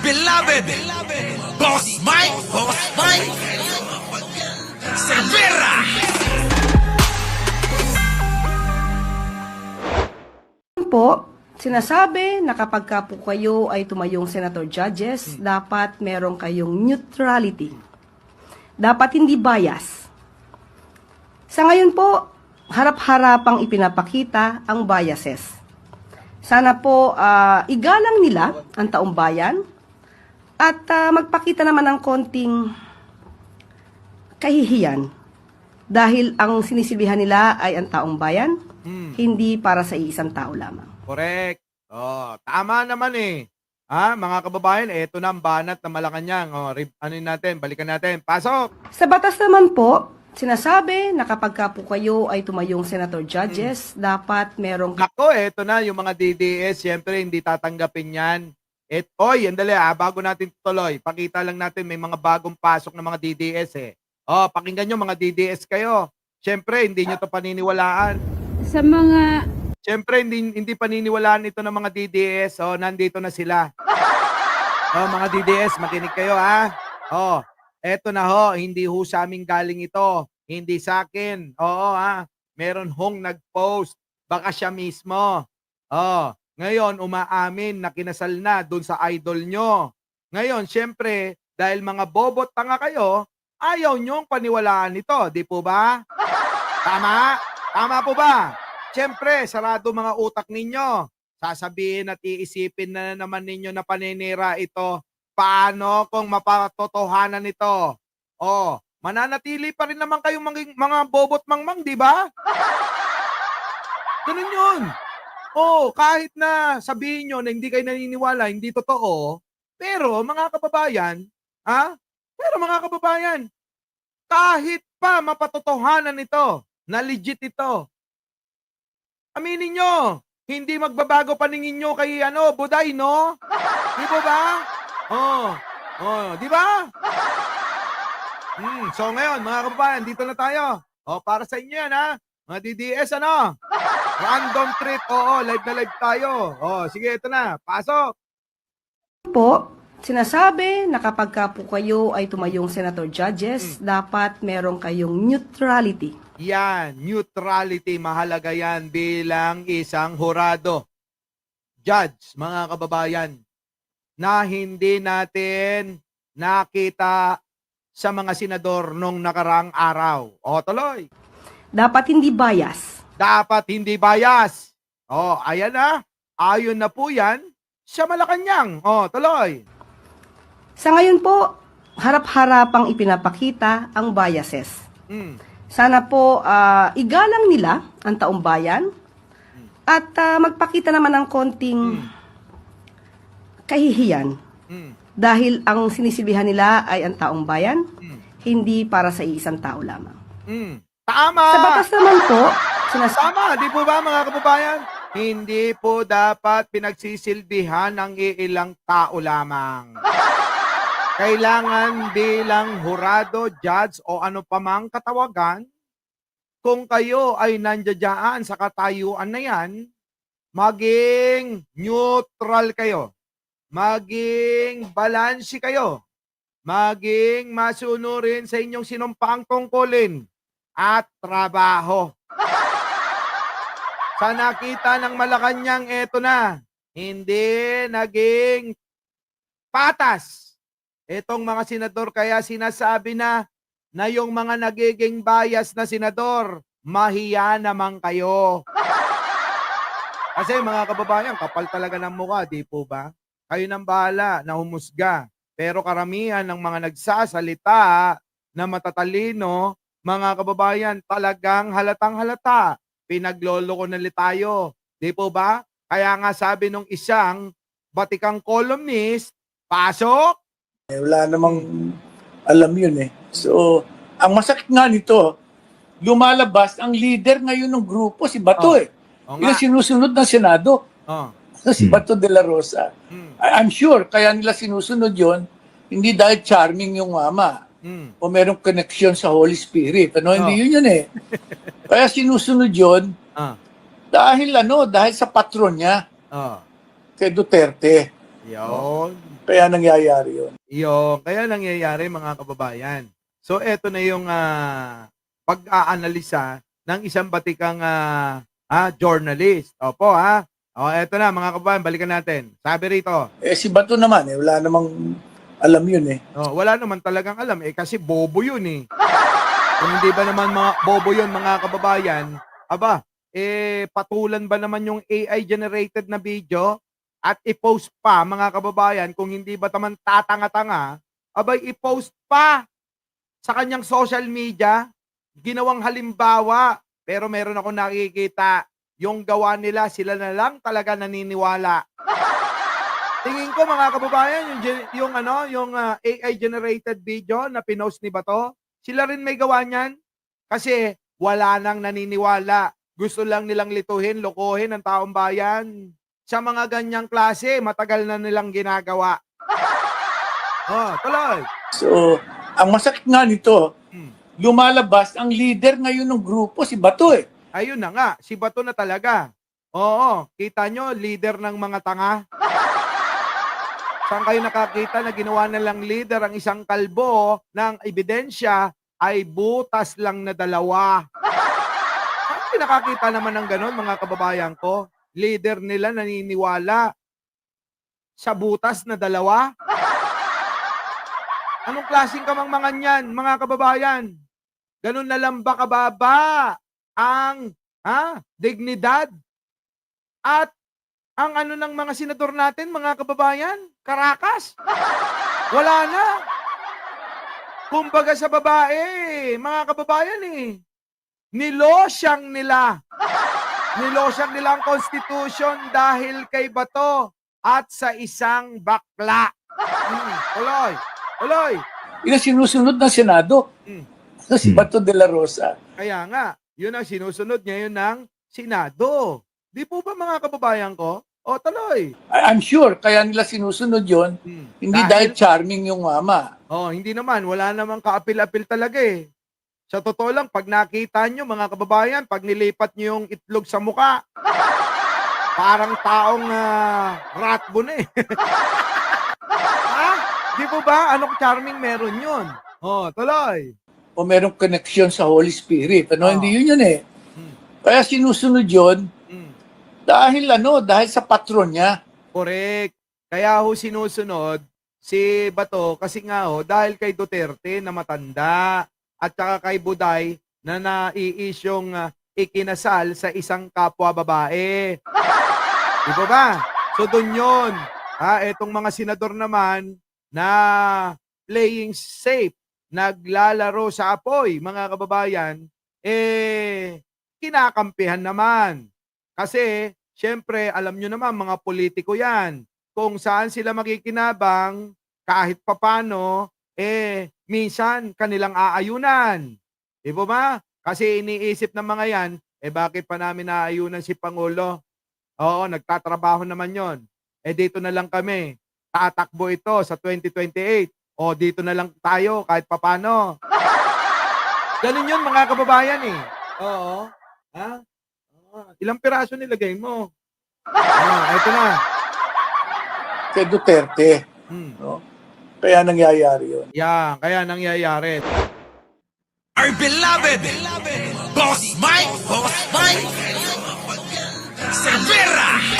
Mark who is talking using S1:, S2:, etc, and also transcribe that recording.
S1: beloved Boss Mike Cervera.
S2: Po, sinasabi na kapag ka po kayo ay tumayong senator judges, dapat meron kayong neutrality. Dapat hindi bias. Sa ngayon po, harap-harapang ipinapakita ang biases. Sana po igalang nila ang taong bayan at magpakita naman ng konting kahihiyan dahil ang sinisilbihan nila ay ang taong bayan, hindi para sa iisang tao lamang.
S3: Correct. Oh, tama naman eh. Mga kababayan, eto na ang banat na Malacanang. Balikan natin. Pasok!
S2: Sa batas naman po, sinasabi na kapag ka po kayo ay tumayong senator judges, dapat merong...
S3: Nako, eto na yung mga DDS. Siyempre, hindi tatanggapin yan. Oy, andali bago natin tuloy, pakita lang natin may mga bagong pasok na mga DDS eh. Pakinggan nyo mga DDS kayo. Siyempre, hindi nyo to paniniwalaan.
S4: Sa mga...
S3: Siyempre, hindi paniniwalaan ito ng mga DDS. Nandito na sila. Mga DDS, makinig kayo ha. Eto na hindi ho sa amin galing ito. Hindi sa akin. Meron hong nag-post. Baka siya mismo. Ngayon, umaamin na kinasal na dun sa idol nyo. Ngayon, siyempre, dahil mga bobot tanga kayo, ayaw nyong paniwalaan ito. Di po ba? Tama? Tama po ba? Siyempre, sarado mga utak ninyo. Sasabihin at iisipin na naman ninyo na paninira ito. Paano kung mapatotohanan ito? Mananatili pa rin naman kayong mga bobot mangmang, di ba? Ganun yun. Kahit na sabihin nyo na hindi kayo naniniwala, hindi totoo, pero mga kababayan, kahit pa mapatotohanan ito, na legit ito, aminin nyo, hindi magbabago paningin nyo kay Buday, no? Di ba ba? Di ba? So ngayon, mga kababayan, dito na tayo. Para sa inyo yan, mga DDS, Random trip, live na live tayo. Sige, ito na, pasok.
S2: Po, sinasabi na kapag ka po kayo ay tumayong senator judges, dapat meron kayong neutrality.
S3: Yan, neutrality, mahalaga yan bilang isang hurado. Judge, mga kababayan, na hindi natin nakita sa mga senador nung nakaraang araw. Tuloy.
S2: Dapat hindi bias.
S3: Dapat hindi bias. Ayan na. Ayon na po yan sa Malacanang. Tuloy.
S2: Sa ngayon po, harap-harapang ipinapakita ang biases. Sana po igalang nila ang taong bayan at magpakita naman ng konting kahihiyan dahil ang sinisilbihan nila ay ang taong bayan, hindi para sa iisang tao lamang.
S3: Tama!
S2: Sa batas naman po,
S3: Tama, di po ba mga kababayan? Hindi po dapat pinagsisilbihan ng iilang tao lamang. Kailangan bilang hurado, judge o ano pa mang katawagan, kung kayo ay nandiyan sa katayuan na yan, maging neutral kayo. Maging balansi kayo. Maging masunurin sa inyong sinumpaang tungkulin at trabaho. Sa nakita ng Malacanang, eto na, hindi naging patas itong mga senador, kaya sinasabi na yung mga nagiging bias na senador, mahiya naman kayo. Kasi mga kababayan, kapal talaga ng mukha, di po ba? Kayo nang bahala na humusga. Pero karamihan ng mga nagsasalita na matatalino, mga kababayan, talagang halatang halata. Pinagloloko na tayo. Di po ba? Kaya nga sabi nung isang batikang columnist, pasok!
S5: Wala namang alam yun eh. So, ang masakit nga nito, lumalabas ang leader ngayon ng grupo, si Bato Yung sinusunod ng Senado. Si Bato de la Rosa. I'm sure, kaya nila sinusunod yon hindi dahil charming yung mama. O merong connection sa Holy Spirit. Hindi yun eh. Kaya sinusunod yun dahil sa patron niya kay Duterte.
S3: Yun.
S5: Kaya nangyayari yun.
S3: Yung kaya nangyayari mga kababayan. So eto na yung pag-aanalisa ng isang batikang journalist. Opo ha. O eto na mga kababayan, balikan natin. Sabi rito,
S5: Si Bato naman, wala namang alam yun eh.
S3: wala naman talagang alam kasi bobo yun eh. Kung hindi ba naman mga bobo yun mga kababayan, aba, patulan ba naman yung AI generated na video at i-post pa mga kababayan kung hindi ba naman tatanga-tanga, abay i-post pa sa kanyang social media, ginawang halimbawa. Pero meron ako nakikita, yung gawa nila, sila na lang talaga naniniwala. Tingin ko mga kababayan, yung AI generated video na pinost ni Bato, sila rin may gawa niyan kasi wala nang naniniwala. Gusto lang nilang lituhin, lokohin ang taong bayan. Sa mga ganyang klase, matagal na nilang ginagawa. Tuloy.
S5: So, ang masakit nga nito, lumalabas ang leader ngayon ng grupo, si Bato eh.
S3: Ayun na nga, si Bato na talaga. Oo, kita nyo, leader ng mga tanga. Saan kayo nakakita na ginawa na lang leader ang isang kalbo ng ebidensya ay butas lang na 2? Saan kayo nakakita naman ng ganon mga kababayan ko? Leader nila naniniwala sa butas na 2? Anong klaseng kamangmangan yan mga kababayan? Ganun na lang ba kababa ang dignidad at ang ng mga senador natin, mga kababayan? Karakas. Wala na. Kumbaga sa babae, mga kababayan nilosyang nila. Nilosyang nila ang Constitution dahil kay Bato at sa isang bakla. Tuloy.
S5: Yun ang sinusunod ng Senado. Si Bato de la Rosa.
S3: Kaya nga, yun ang sinusunod ngayon ng Senado. Di po ba mga kababayan ko? Tuloy.
S5: I'm sure, kaya nila sinusunod yon. Hindi dahil charming yung mama.
S3: Hindi naman. Wala namang kaapil-apil talaga eh. Sa totoo lang, pag nakita nyo mga kababayan, pag nilipat nyo yung itlog sa muka, parang taong ratbo na eh. Di po ba? Anong charming meron yun? Tuloy.
S5: O merong connection sa Holy Spirit. Hindi yun eh. Kaya sinusunod yun dahil sa patron niya.
S3: Correct. Kaya sinusunod si Bato kasi nga dahil kay Duterte na matanda at saka kay Buday na naiisyong ikinasal sa isang kapwa babae. Di ba? So doon yun. Etong mga senador naman na playing safe, naglalaro sa apoy, mga kababayan, kinakampihan naman. Kasi, syempre, alam nyo naman, mga politiko yan. Kung saan sila makikinabang, kahit papano, minsan kanilang aayunan. Di ba? Kasi iniisip ng mga yan, bakit pa namin aayunan si Pangulo? Oo, nagtatrabaho naman yon. Dito na lang kami. Tatakbo ito sa 2028. Dito na lang tayo kahit papano. Ganun yun mga kababayan Oo. Ilang piraso nilagay mo? Ito na.
S5: Kay Duterte. No? Kaya nangyayari yun.
S3: Kaya nangyayari.
S1: Our beloved Boss Mike Cervera.